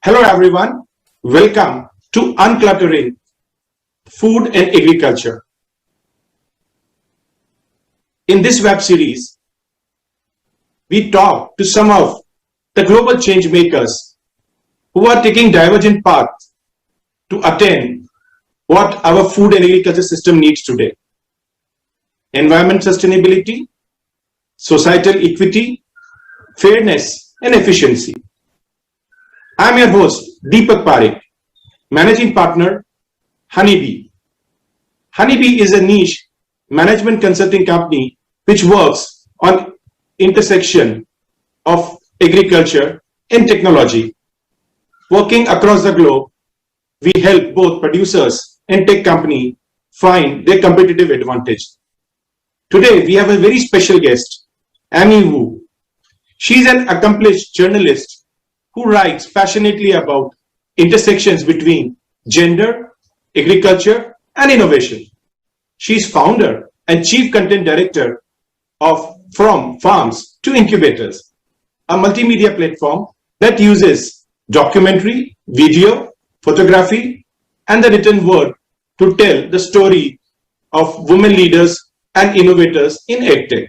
Hello everyone, welcome to Uncluttering Food and Agriculture. In this web series, we talk to some of the global change makers who are taking divergent paths to attain what our food and agriculture system needs today. Environment sustainability, societal equity, fairness and efficiency. I'm your host, Deepak Pareek, Managing Partner, HnyB. HnyB is a niche management consulting company which works on intersection of agriculture and technology. Working across the globe, we help both producers and tech companies find their competitive advantage. Today, we have a very special guest, Amy Wu. She's an accomplished journalist who writes passionately about intersections between gender, agriculture, and innovation. She's founder and chief content director of From Farms to Incubators, a multimedia platform that uses documentary, video, photography, and the written word to tell the story of women leaders and innovators in AgTech.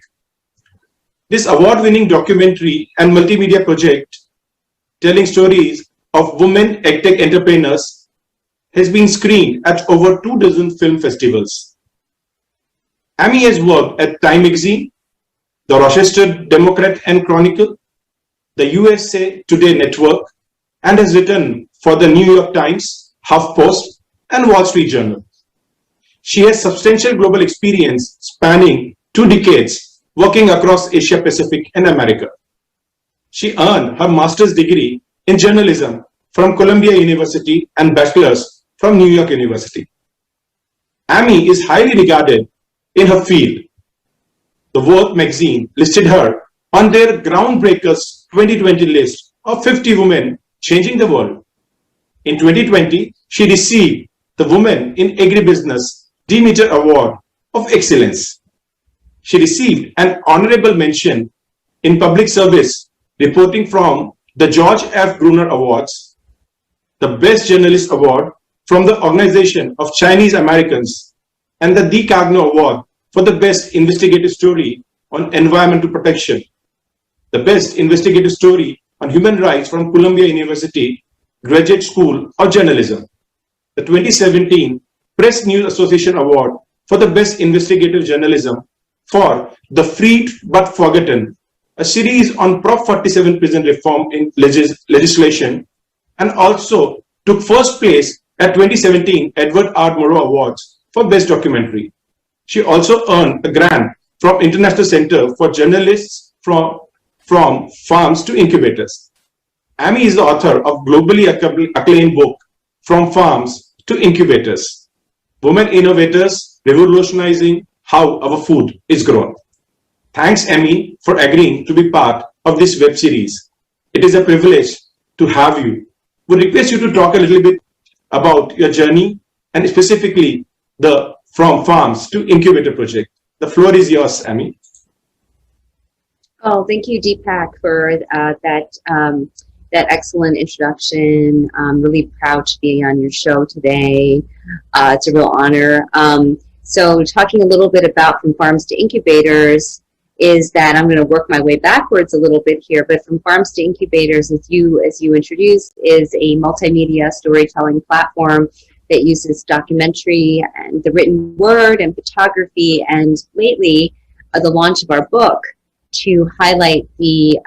This award-winning documentary and multimedia project telling stories of women AgTech entrepreneurs has been screened at over 24 film festivals. Amy has worked at Time Magazine, the Rochester Democrat and Chronicle, the USA Today Network, and has written for the New York Times, HuffPost, and Wall Street Journal. She has substantial global experience spanning 2 decades working across Asia Pacific and America. She earned her master's degree in journalism from Columbia University and bachelor's from New York University. Amy is highly regarded in her field. The Worth magazine listed her on their Groundbreakers 2020 list of 50 women changing the world. In 2020, she received the Women in Agribusiness Demeter Award of Excellence. She received an honorable mention in public service reporting from the George F. Brunner Awards, the Best Journalist Award from the Organization of Chinese Americans, and the D. Cagno Award for the Best Investigative Story on Environmental Protection, the Best Investigative Story on Human Rights from Columbia University Graduate School of Journalism, the 2017 Press News Association Award for the Best Investigative Journalism for The Freed But Forgotten, a series on Prop 47 prison reform in legislation, and also took first place at 2017 Edward R. Murrow Awards for Best Documentary. She also earned a grant from International Center for Journalists from Farms to Incubators. Amy is the author of globally acclaimed book, From Farms to Incubators, Women Innovators Revolutionizing How Our Food is Grown. Thanks, Amy, for agreeing to be part of this web series. It is a privilege to have you. We request you to talk a little bit about your journey and specifically the From Farms to Incubator project. The floor is yours, Amy. Oh, thank you, Deepak, for that excellent introduction. I'm really proud to be on your show today. It's a real honor. So talking a little bit about From Farms to Incubators is that I'm going to work my way backwards a little bit here, but From Farms to Incubators, as you introduced, is a multimedia storytelling platform that uses documentary and the written word and photography, and lately the launch of our book to highlight the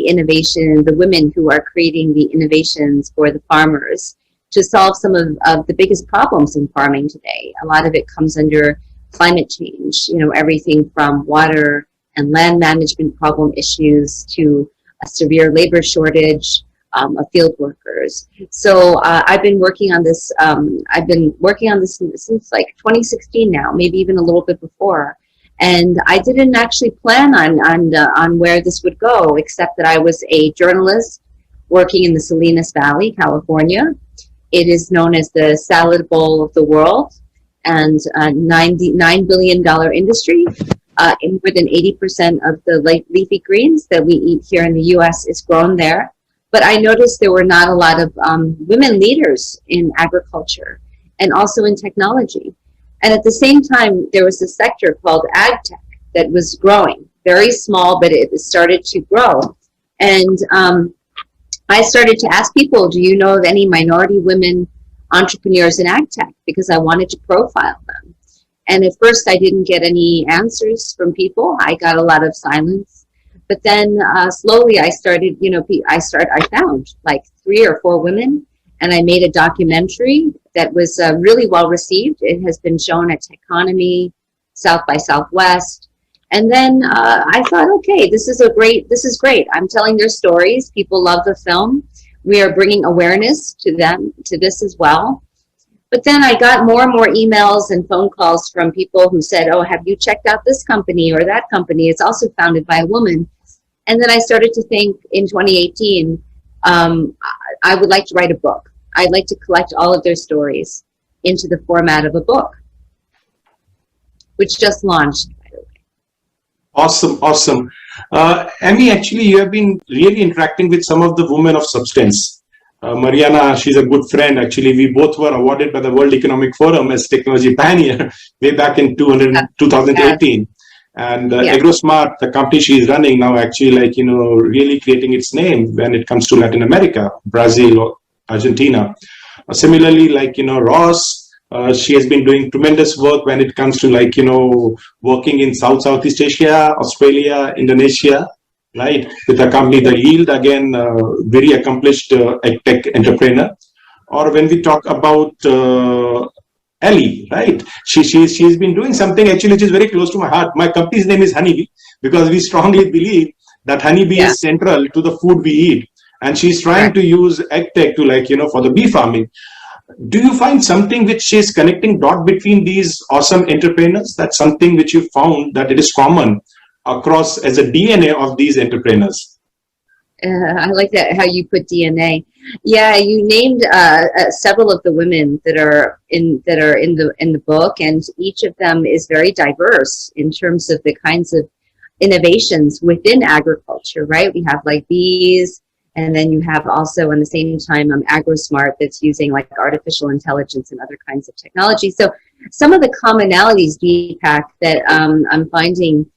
innovation, the women who are creating the innovations for the farmers to solve some of the biggest problems in farming today. A lot of it comes under climate change, everything from water and land management problem issues to a severe labor shortage of field workers. So I've been working on this. Since like 2016 now, maybe even a little bit before. And I didn't actually plan on where this would go, except that I was a journalist working in the Salinas Valley, California. It is known as the salad bowl of the world, and $9 billion industry. And more than 80% of the leafy greens that we eat here in the U.S. is grown there. But I noticed there were not a lot of women leaders in agriculture and also in technology. And at the same time, there was a sector called AgTech that was growing, very small, but it started to grow. And I started to ask people, do you know of any minority women entrepreneurs in AgTech? Because I wanted to profile them. And at first I didn't get any answers from people. I got a lot of silence. But then slowly I started, I found like 3 or 4 women, and I made a documentary that was really well received. It has been shown at Techonomy, South by Southwest. And then I thought, okay, this is great. I'm telling their stories. People love the film. We are bringing awareness to them, to this as well. But then I got more and more emails and phone calls from people who said, oh, have you checked out this company or that company? It's also founded by a woman. And then I started to think in 2018, I would like to write a book. I'd like to collect all of their stories into the format of a book, which just launched, by the way. Awesome. Amy, actually, you have been really interacting with some of the women of substance. Mariana, she's a good friend. Actually, we both were awarded by the World Economic Forum as Technology Pioneer way back in 2018. And AgroSmart, the company she is running now, actually, really creating its name when it comes to Latin America, Brazil, Argentina. Similarly, Ross, she has been doing tremendous work when it comes to working in Southeast Asia, Australia, Indonesia, right, with a company, The Yield, again, very accomplished AgTech entrepreneur. Or when we talk about Ellie, right, she's been doing something actually which is very close to my heart. My company's name is HnyB because we strongly believe that honeybee is central to the food we eat. And she's trying to use AgTech to for the bee farming. Do you find something which is connecting dot between these awesome entrepreneurs? That's something which you found that it is common across as a DNA of these entrepreneurs. I like that how you put DNA. Yeah, you named several of the women that are in the book, and each of them is very diverse in terms of the kinds of innovations within agriculture. Right? We have like bees, and then you have also, at the same time, AgroSmart that's using like artificial intelligence and other kinds of technology. So some of the commonalities, Deepak, that I'm finding,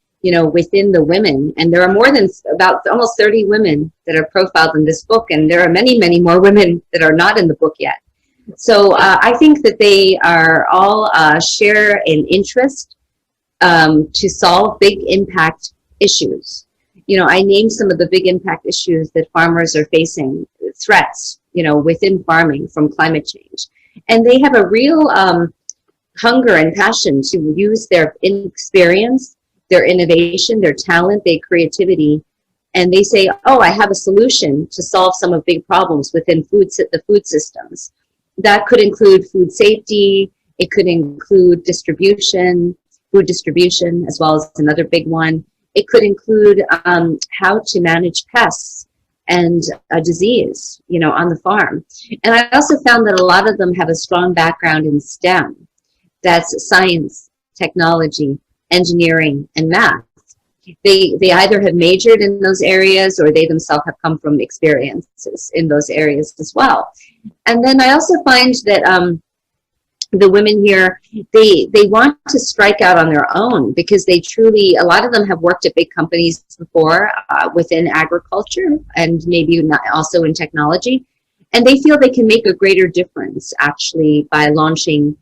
within the women, and there are more than about almost 30 women that are profiled in this book, and there are many, many more women that are not in the book yet. So I think that they are all share an interest to solve big impact issues. I named some of the big impact issues that farmers are facing, threats, within farming from climate change. And they have a real hunger and passion to use their experience, their innovation, their talent, their creativity, and they say, oh, I have a solution to solve some of big problems within the food systems. That could include food safety, it could include food distribution, as well as another big one. It could include how to manage pests and disease, on the farm. And I also found that a lot of them have a strong background in STEM. That's science, technology, engineering, and math. They either have majored in those areas or they themselves have come from experiences in those areas as well. And then I also find that the women here, they want to strike out on their own because they truly, a lot of them have worked at big companies before within agriculture and maybe not also in technology. And they feel they can make a greater difference actually by launching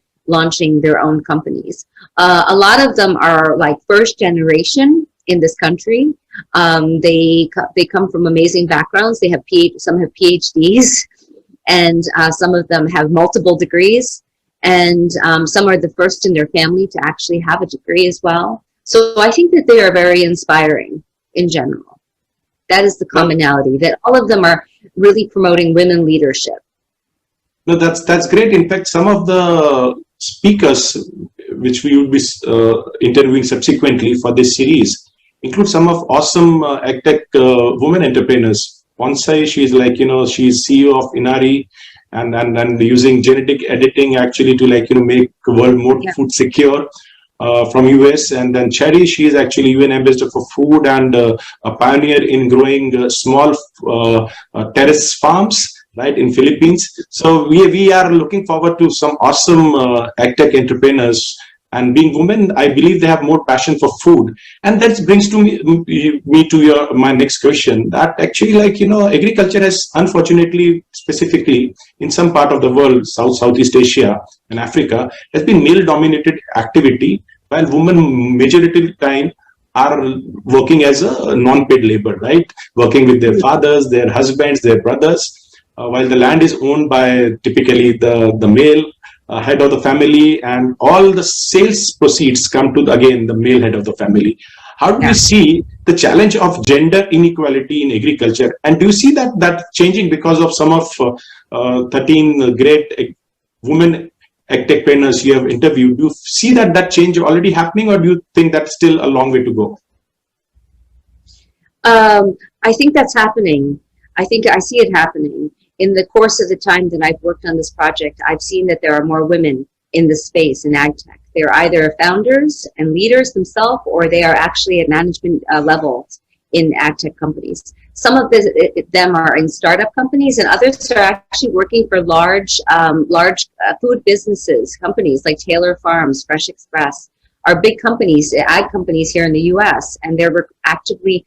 their own companies. A lot of them are like first generation in this country. They come from amazing backgrounds. They have some have PhDs, and some of them have multiple degrees, and some are the first in their family to actually have a degree as well. So I think that they are very inspiring in general. That is the commonality, that all of them are really promoting women leadership. No, that's great. In fact, some of the speakers which we will be interviewing subsequently for this series include some of awesome AgTech women entrepreneurs. Bonsai, she's she's CEO of Inari, and using genetic editing actually to make the world more food secure. from US, and then Cherry, she is actually UN ambassador for food and a pioneer in growing small terrace farms, right, in Philippines. So we are looking forward to some awesome AgTech entrepreneurs. And being women, I believe they have more passion for food. And that brings to me to my next question, that actually, like, agriculture has, unfortunately, specifically in some part of the world, Southeast Asia and Africa, has been male dominated activity, while women majority of the time are working as a non-paid labor, right? Working with their fathers, their husbands, their brothers, while the land is owned by typically the male head of the family, and all the sales proceeds come to again the male head of the family. How do you see the challenge of gender inequality in agriculture, and do you see that changing because of some of 13 great women agtechpreneurs you have interviewed? Do you see that change already happening, or do you think that's still a long way to go? I think that's happening. I see it happening. In the course of the time that I've worked on this project, I've seen that there are more women in the space in AgTech. They're either founders and leaders themselves, or they are actually at management levels in AgTech companies. Some of them are in startup companies, and others are actually working for large food businesses, companies like Taylor Farms, Fresh Express, are big companies, ag companies here in the US, and they're actively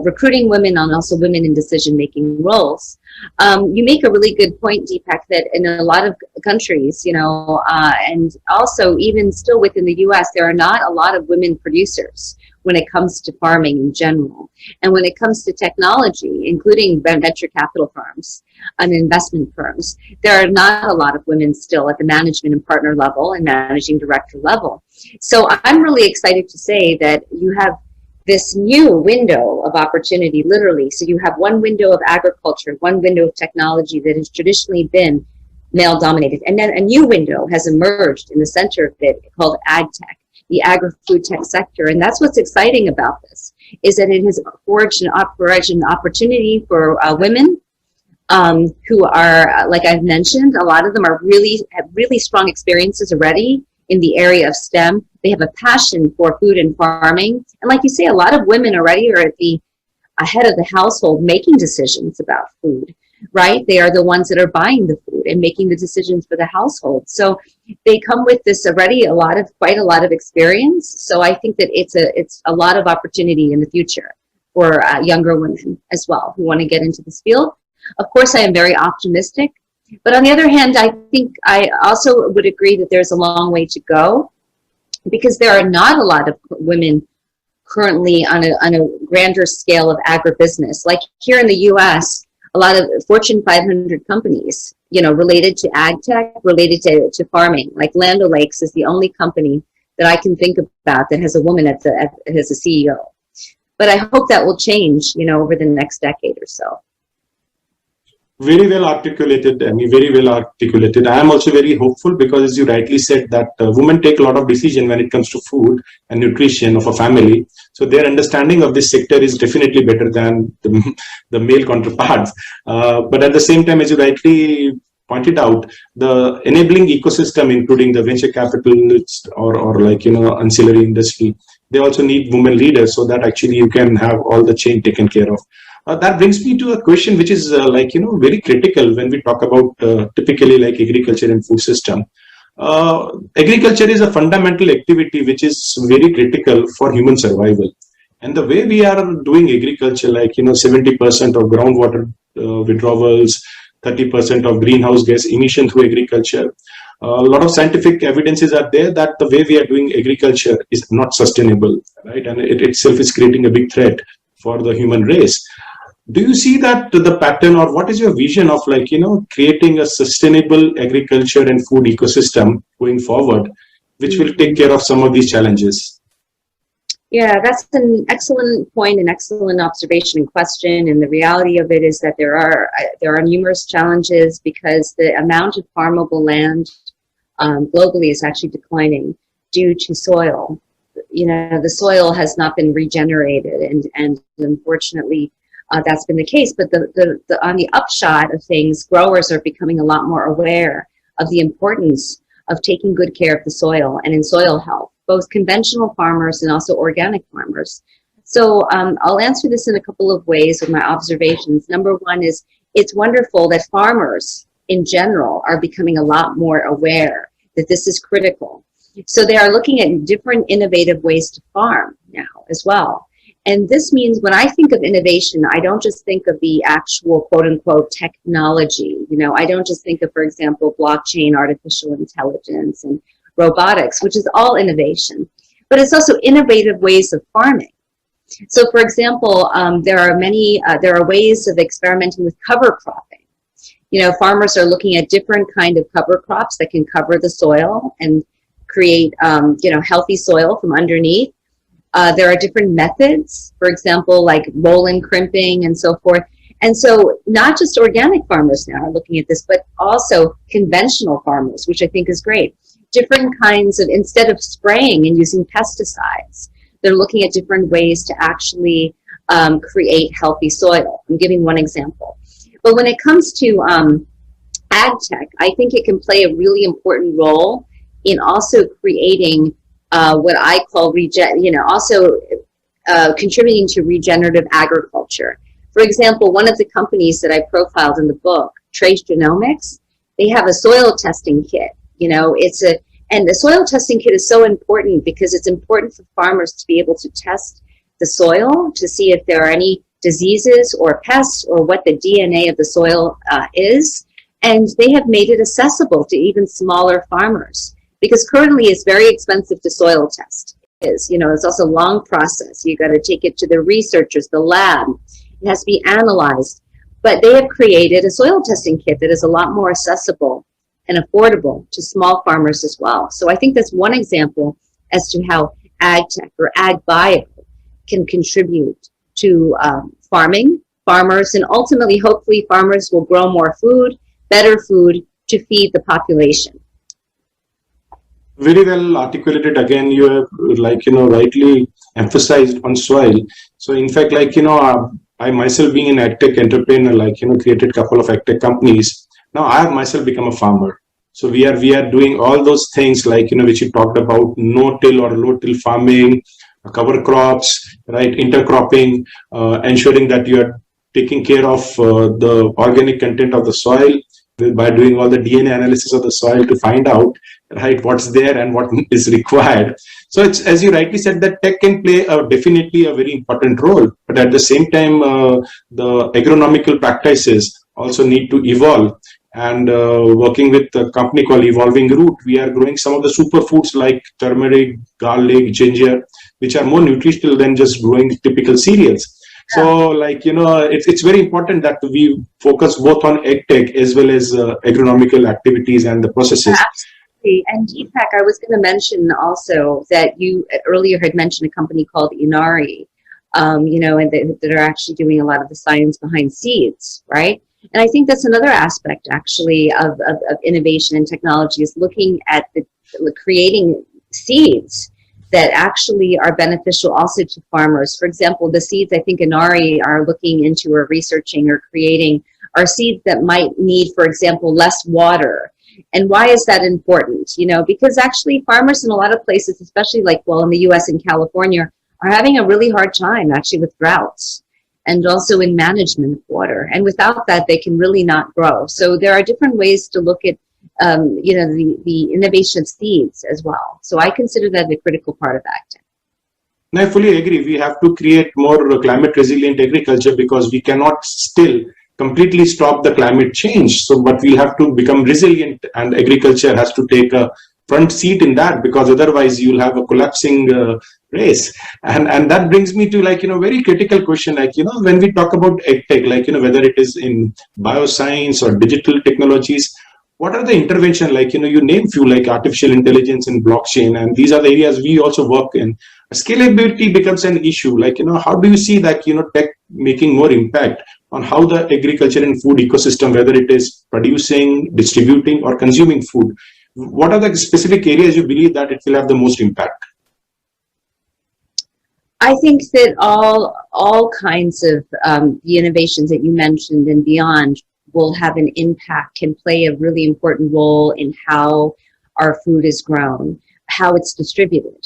recruiting women and also women in decision-making roles. You make a really good point, Deepak, that in a lot of countries, and also even still within the US, there are not a lot of women producers when it comes to farming in general. And when it comes to technology, including venture capital firms and investment firms, there are not a lot of women still at the management and partner level and managing director level. So I'm really excited to say that you have this new window of opportunity, literally. So you have one window of agriculture, one window of technology that has traditionally been male dominated. And then a new window has emerged in the center of it called AgTech, the agri-food tech sector. And that's what's exciting about this, is that it has forged an opportunity for women who are, like I've mentioned, a lot of them have really strong experiences already in the area of STEM. They have a passion for food and farming. And like you say, a lot of women already are at the head of the household making decisions about food, right? They are the ones that are buying the food and making the decisions for the household. So they come with this already quite a lot of experience. So I think that it's a lot of opportunity in the future for younger women as well who want to get into this field. Of course, I am very optimistic. But on the other hand, I think I also would agree that there's a long way to go, because there are not a lot of women currently on a grander scale of agribusiness. Like here in the US, a lot of Fortune 500 companies, related to AgTech, related to farming. Like Land O'Lakes is the only company that I can think about that has a woman as a CEO. But I hope that will change, over the next decade or so. Very well articulated, Amy, very well articulated. I am also very hopeful because, as you rightly said, that women take a lot of decision when it comes to food and nutrition of a family. So their understanding of this sector is definitely better than the male counterparts. But at the same time, as you rightly pointed out, the enabling ecosystem, including the venture capitalists or ancillary industry, they also need women leaders so that actually you can have all the chain taken care of. That brings me to a question which is very critical when we talk about typically like agriculture and food system. Agriculture is a fundamental activity which is very critical for human survival. And the way we are doing agriculture, 70% of groundwater withdrawals, 30% of greenhouse gas emission through agriculture. A lot of scientific evidences are there that the way we are doing agriculture is not sustainable, right? And it itself is creating a big threat for the human race. Do you see that the pattern, or what is your vision of creating a sustainable agriculture and food ecosystem going forward, which will take care of some of these challenges? Yeah, that's an excellent point, an excellent observation and question. And the reality of it is that there are numerous challenges because the amount of farmable land globally is actually declining due to soil. The soil has not been regenerated, and unfortunately, that's been the case. But on the upshot of things, growers are becoming a lot more aware of the importance of taking good care of the soil and in soil health. both conventional farmers and also organic farmers. So I'll answer this in a couple of ways with my observations. Number one is it's wonderful that farmers in general are becoming a lot more aware that this is critical. So they are looking at different innovative ways to farm now as well. And this means when I think of innovation, I don't just think of the actual quote unquote technology. You know, I don't just think of, for example, blockchain, artificial intelligence, and robotics, which is all innovation, but it's also innovative ways of farming. So for example, there are ways of experimenting with cover cropping. You know, farmers are looking at different kind of cover crops that can cover the soil and create, you know, healthy soil from underneath. There are different methods, for example, like roll-in crimping and so forth. And so not just organic farmers now are looking at this, but also conventional farmers, which I think is great. Different kinds of, instead of spraying and using pesticides, they're looking at different ways to actually create healthy soil. I'm giving one example. But when it comes to AgTech, I think it can play a really important role in also creating what I call contributing to regenerative agriculture. For example, one of the companies that I profiled in the book, Trace Genomics, they have a soil testing kit. You know, and the soil testing kit is so important because it's important for farmers to be able to test the soil to see if there are any diseases or pests or what the DNA of the soil is. And they have made it accessible to even smaller farmers, because currently it's very expensive to soil test. It's also a long process. You got to take it to the researchers, the lab. It has to be analyzed. But they have created a soil testing kit that is a lot more accessible and affordable to small farmers as well. So I think that's one example as to how AgTech or AgBio can contribute to farmers, and ultimately, hopefully, farmers will grow more food, better food to feed the population. Very well articulated. Again, you have rightly emphasized on soil. So in fact, I myself being an AgTech entrepreneur, created a couple of AgTech companies. Now I have myself become a farmer. So we are doing all those things which you talked about, no-till or low-till farming, cover crops, right, intercropping, ensuring that you are taking care of the organic content of the soil by doing all the DNA analysis of the soil to find out, right, what's there and what is required. So it's, as you rightly said, that tech can play definitely a very important role, but at the same time, the agronomical practices also need to evolve. And working with a company called Evolving Root, we are growing some of the superfoods like turmeric, garlic, ginger, which are more nutritional than just growing typical cereals. So, it's very important that we focus both on AgTech as well as agronomical activities and the processes. Absolutely. And Deepak, I was going to mention also that you earlier had mentioned a company called Inari, and that are actually doing a lot of the science behind seeds, right? And I think that's another aspect, actually, of innovation and technology, is looking at creating seeds that actually are beneficial also to farmers. For example, the seeds I think Inari are looking into or researching or creating are seeds that might need, for example, less water. And why is that important? Because actually farmers in a lot of places, especially in the US and California, are having a really hard time actually with droughts and also in management of water. And without that, they can really not grow. So there are different ways to look at the innovation of seeds as well. So I consider that a critical part of AgTech. I fully agree. We have to create more climate resilient agriculture because we cannot still completely stop the climate change. So, but we have to become resilient, and agriculture has to take a front seat in that, because otherwise you'll have a collapsing race. And that brings me to very critical question, when we talk about AgTech, whether it is in bioscience or digital technologies, what are the intervention, you name few like artificial intelligence and blockchain, and these are the areas we also work in. Scalability becomes an issue. How do you see that, tech making more impact on how the agriculture and food ecosystem, whether it is producing, distributing, or consuming food? What are the specific areas you believe that it will have the most impact? I think that all kinds of the innovations that you mentioned and beyond will have an impact, can play a really important role in how our food is grown, how it's distributed.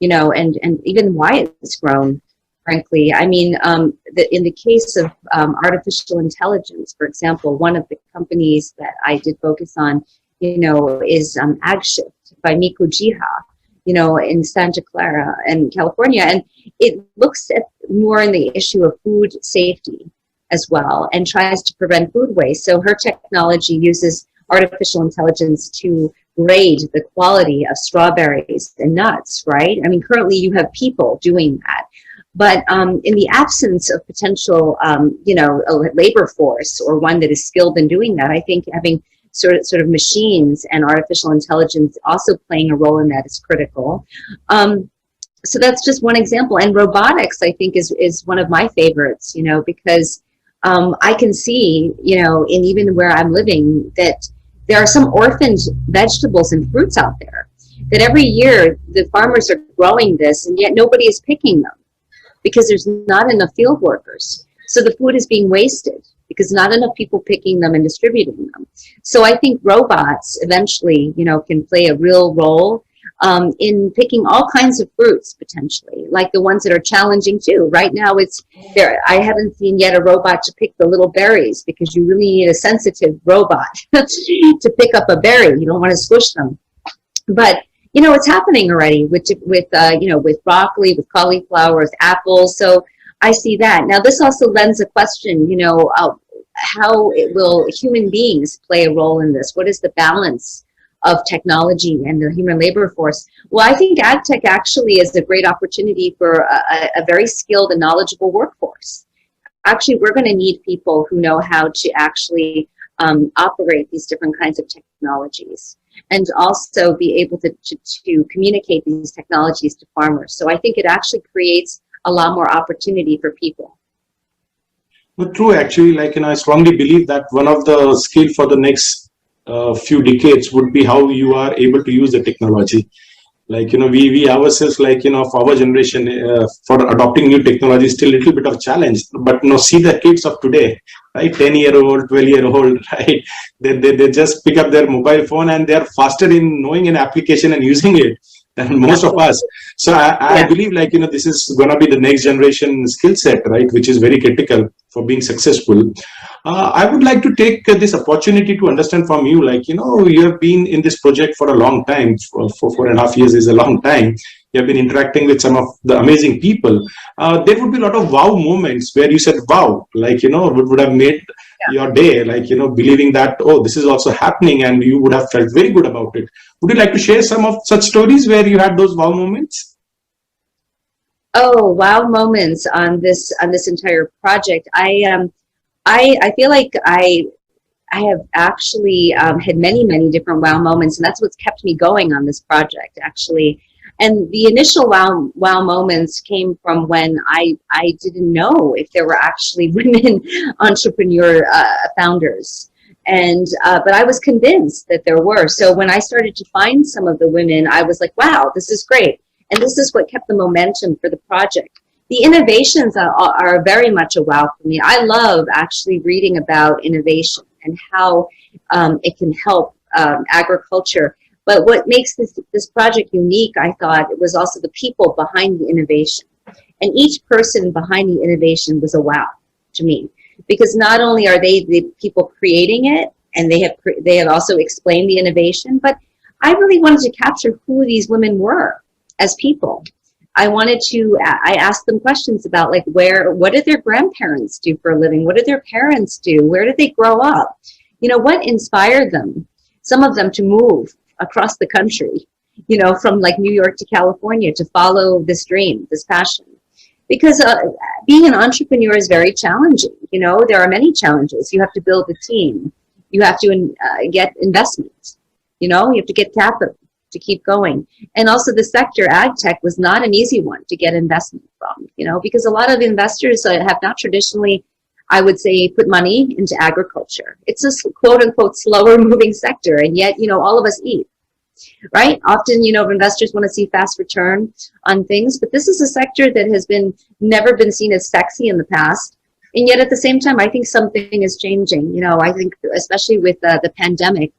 and even why it's grown, frankly. I mean, in the case of artificial intelligence, for example, one of the companies that I did focus on, is AgShift by Miku Jiha, in Santa Clara and California. And it looks at more in the issue of food safety as well and tries to prevent food waste. So her technology uses artificial intelligence to grade the quality of strawberries and nuts, right? I mean, currently you have people doing that. But in the absence of potential, a labor force or one that is skilled in doing that, I think having sort of machines and artificial intelligence also playing a role in that is critical. So that's just one example. And robotics, I think, is one of my favorites, because I can see, in even where I'm living, that there are some orphaned vegetables and fruits out there that every year the farmers are growing this, and yet nobody is picking them because there's not enough field workers. So the food is being wasted because not enough people picking them and distributing them. So I think robots eventually, can play a real role in picking all kinds of fruits, potentially, like the ones that are challenging too. Right now it's there. I haven't seen yet a robot to pick the little berries, because you really need a sensitive robot to pick up a berry. You don't want to squish them. But it's happening already with broccoli, with cauliflower, with apples. So I see that. Now this also lends a question, how will human beings play a role in this? What is the balance of technology and the human labor force? Well, I think AgTech actually is a great opportunity for a very skilled and knowledgeable workforce. Actually, we're going to need people who know how to actually operate these different kinds of technologies, and also be able to communicate these technologies to farmers. So I think it actually creates a lot more opportunity for people. But true, actually, I strongly believe that one of the skill for the next few decades would be how you are able to use the technology. We ourselves, for our generation, for adopting new technology is still a little bit of challenge. But see the kids of today, right? 10-year-old, 12-year-old, right? They just pick up their mobile phone and they're faster in knowing an application and using it than most of us. So I believe this is going to be the next generation skill set, right? Which is very critical for being successful. I would like to take this opportunity to understand from you, you have been in this project for a long time. For 4.5 years is a long time. You have been interacting with some of the amazing people. There would be a lot of wow moments where you said, wow, would have made your day, believing that, oh, this is also happening, and you would have felt very good about it. Would you like to share some of such stories where you had those wow moments? Oh, wow moments on this entire project. I feel like I have actually had many different wow moments, and that's what's kept me going on this project, actually. And the initial wow moments came from when I didn't know if there were actually women entrepreneur founders. And but I was convinced that there were. So when I started to find some of the women, I was like, wow, this is great. And this is what kept the momentum for the project. The innovations are very much a wow for me. I love actually reading about innovation and how it can help agriculture. But what makes this project unique, I thought, it was also the people behind the innovation. And each person behind the innovation was a wow to me. Because not only are they the people creating it, and they have also explained the innovation, but I really wanted to capture who these women were as people. I asked them questions about what did their grandparents do for a living? What did their parents do? Where did they grow up? What inspired them, some of them, to move across the country, from New York to California, to follow this dream, this passion. Because being an entrepreneur is very challenging. There are many challenges. You have to build a team. You have to get investment. You have to get capital to keep going. And also the sector, AgTech, was not an easy one to get investment from, because a lot of investors have not traditionally, I would say, put money into agriculture. It's a quote unquote slower moving sector, and yet, all of us eat, right? Often, investors want to see fast return on things, but this is a sector that has never been seen as sexy in the past. And yet at the same time, I think something is changing. I think especially with the pandemic,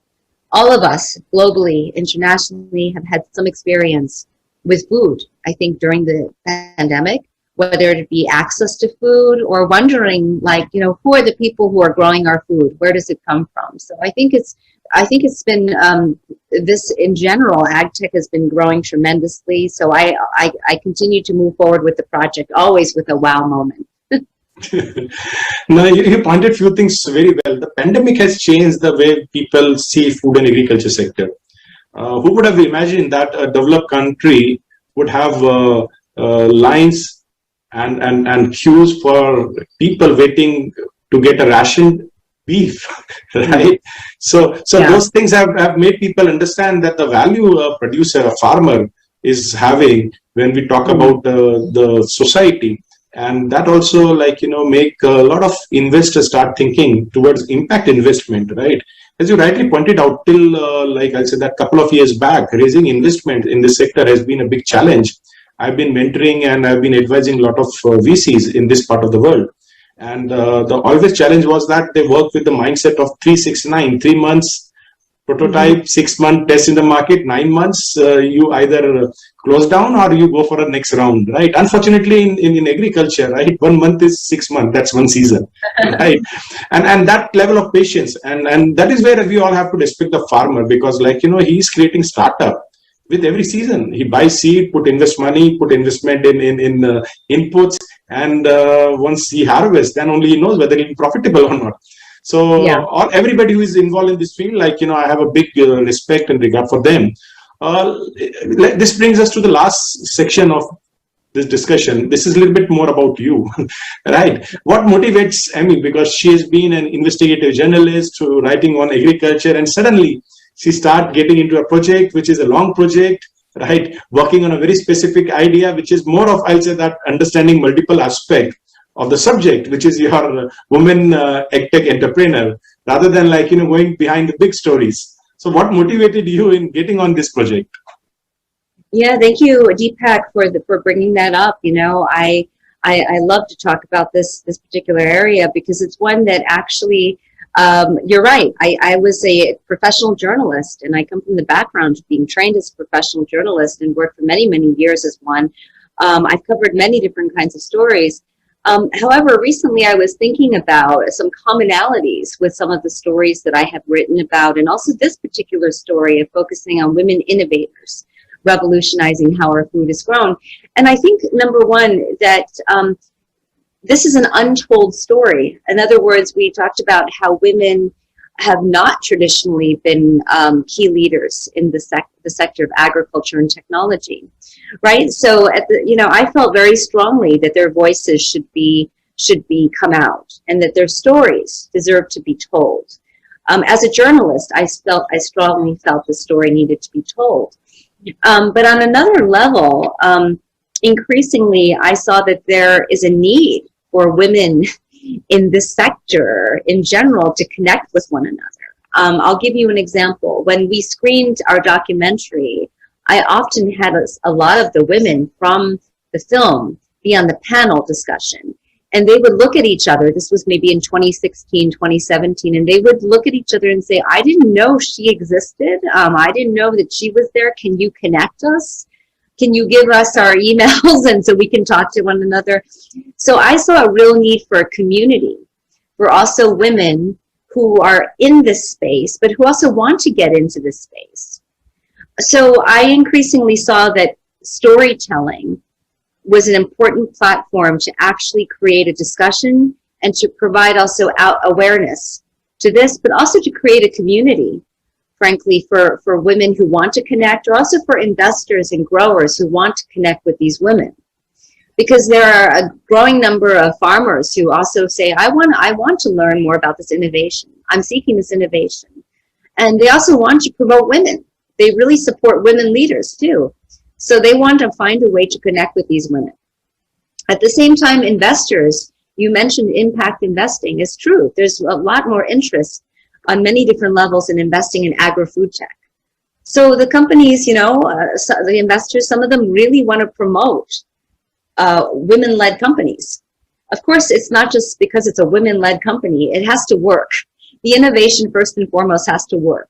all of us globally, internationally, have had some experience with food, I think, during the pandemic, whether it be access to food or wondering, like, you know, who are the people who are growing our food? Where does it come from? So I think it's been this in general. AgTech has been growing tremendously. So I continue to move forward with the project, always with a wow moment. No, you pointed few things very well. The pandemic has changed the way people see food and agriculture sector. Who would have imagined that a developed country would have lines and queues for people waiting to get a ration beef, right? So Yeah. those things have made people understand that the value a producer, a farmer is having when we talk about the society. And that also, like, you know, make a lot of investors start thinking towards impact investment, right? As you rightly pointed out, till like I said, that couple of years back, raising investment in this sector has been a big challenge. I've been mentoring and I've been advising a lot of VCs in this part of the world. And the always challenge was that they work with the mindset of 369, 3 months prototype, 6 month test in the market, 9 months, you either close down or you go for a next round, right? Unfortunately, in agriculture, right, 1 month is 6 months, that's one season, right? And that level of patience, and that is where we all have to respect the farmer, because, like, you know, he's creating startup with every season. He buys seed, put investment in inputs, and once he harvests, then only he knows whether he'll be profitable or not. So Yeah. everybody who is involved in this field, like, you know, I have a big respect and regard for them. This brings us to the last section of this discussion. This is a little bit more about you, right? What motivates Amy? Because she has been an investigative journalist writing on agriculture, and suddenly she started getting into a project which is a long project, right? Working on a very specific idea, which is more of, I'll say, that understanding multiple aspects of the subject, which is your woman AgTech entrepreneur, rather than, like, you know, going behind the big stories. So what motivated you in getting on this project? Yeah, thank you, Deepak, for bringing that up. You know, I love to talk about this particular area because it's one that actually, you're right. I was a professional journalist, and I come from the background of being trained as a professional journalist and worked for many, many years as one. I've covered many different kinds of stories. However, recently I was thinking about some commonalities with some of the stories that I have written about, and also this particular story of focusing on women innovators, revolutionizing how our food is grown. And I think, number one, that this is an untold story. In other words, we talked about how women have not traditionally been key leaders in the sector of agriculture and technology, right? So, I felt very strongly that their voices should be come out, and that their stories deserve to be told. As a journalist, I strongly felt the story needed to be told. But on another level, increasingly, I saw that there is a need for women in this sector in general to connect with one another. I'll give you an example. When we screened our documentary, I often had a lot of the women from the film be on the panel discussion. And they would look at each other. This was maybe in 2016, 2017. And they would look at each other and say, I didn't know she existed. I didn't know that she was there. Can you connect us? Can you give us our emails and so we can talk to one another? So I saw a real need for a community, for also women who are in this space, but who also want to get into this space. So I increasingly saw that storytelling was an important platform to actually create a discussion and to provide also awareness to this, but also to create a community, frankly, for women who want to connect, or also for investors and growers who want to connect with these women. Because there are a growing number of farmers who also say, I want to learn more about this innovation. I'm seeking this innovation. And they also want to promote women. They really support women leaders too. So they want to find a way to connect with these women. At the same time, investors, you mentioned impact investing, is true. There's a lot more interest on many different levels in investing in agri-food tech. So the companies, the investors, some of them really want to promote women-led companies. Of course, it's not just because it's a women-led company. It has to work. The innovation, first and foremost, has to work.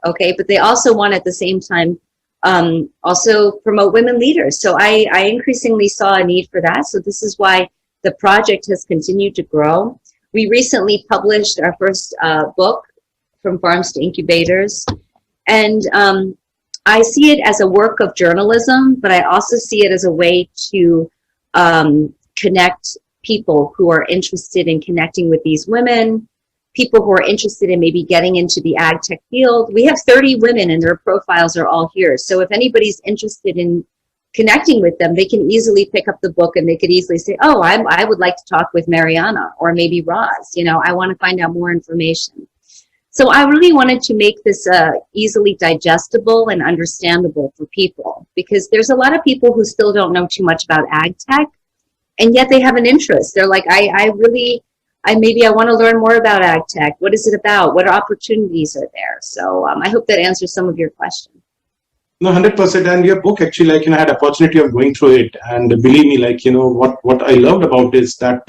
Okay, but they also want at the same time also promote women leaders. So I increasingly saw a need for that. So this is why the project has continued to grow. We recently published our first book, From Farms to Incubators. And I see it as a work of journalism, but I also see it as a way to connect people who are interested in connecting with these women, people who are interested in maybe getting into the ag tech field. We have 30 women and their profiles are all here. So if anybody's interested in connecting with them, they can easily pick up the book and they could easily say, oh, I would like to talk with Mariana or maybe Roz. You know, I want to find out more information. So I really wanted to make this easily digestible and understandable for people, because there's a lot of people who still don't know too much about ag tech, and yet they have an interest. They're like, maybe I want to learn more about ag tech. What is it about? What opportunities are there? So I hope that answers some of your questions. No, 100%. And your book actually, I had opportunity of going through it, and believe me, what I loved about is that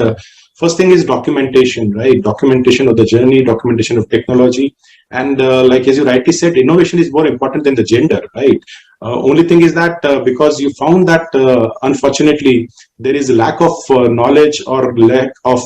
first thing is documentation, right? Documentation of the journey, documentation of technology, and as you rightly said, innovation is more important than the gender, right? Only thing is that because you found that unfortunately there is a lack of knowledge or lack of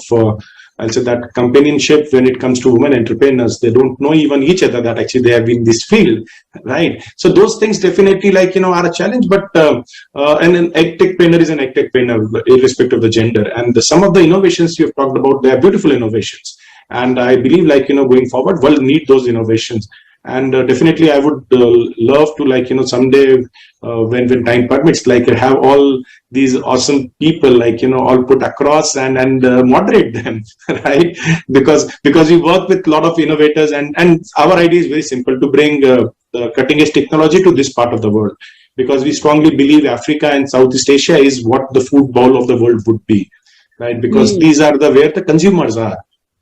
I'll say that companionship when it comes to women entrepreneurs. They don't know even each other that actually they have been in this field, right? So those things definitely are a challenge, but and an AgTechpreneur is an AgTechpreneur irrespective of the gender. And some of the innovations you have talked about, they are beautiful innovations. And I believe going forward, we'll need those innovations. And definitely I would love to someday when time permits, have all these awesome people all put across and moderate them, right? Because we work with a lot of innovators, and our idea is very simple: to bring the cutting edge technology to this part of the world, because we strongly believe Africa and Southeast Asia is what the food bowl of the world would be, right? Because these are where the consumers are.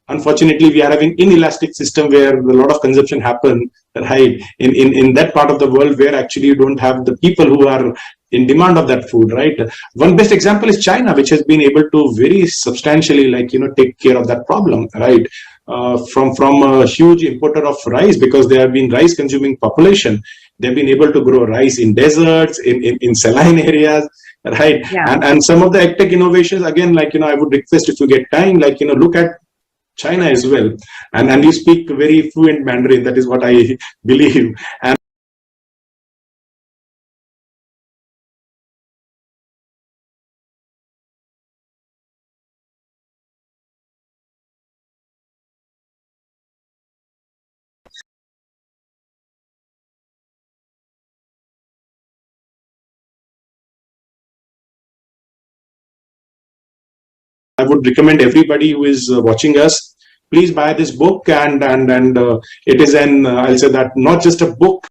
Unfortunately, we are having inelastic system where a lot of consumption happen, right? In that part of the world where actually you don't have the people who are in demand of that food, right? One best example is China, which has been able to very substantially take care of that problem, right? From a huge importer of rice, because they have been rice consuming population. They've been able to grow rice in deserts, in saline areas, right? Yeah. And some of the AgTech innovations, again, I would request, if you get time, look at China as well, and you speak very fluent Mandarin. That is what I believe. And I would recommend everybody who is watching us, please buy this book, and it is I'll say that not just a book,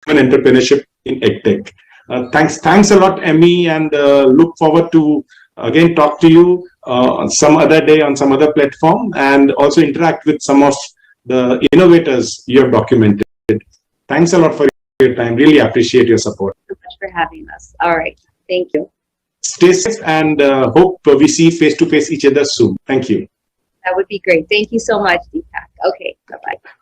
an entrepreneurship in AgTech. Thanks a lot, Emmy, and look forward to again talk to you some other day on some other platform, and also interact with some of the innovators you have documented. Thanks a lot for your time. Really appreciate your support. Thank you so much for having us. All right. Thank you. Stay safe, and hope we see face to face each other soon. Thank you. That would be great. Thank you so much, Deepak. Okay. Bye-bye.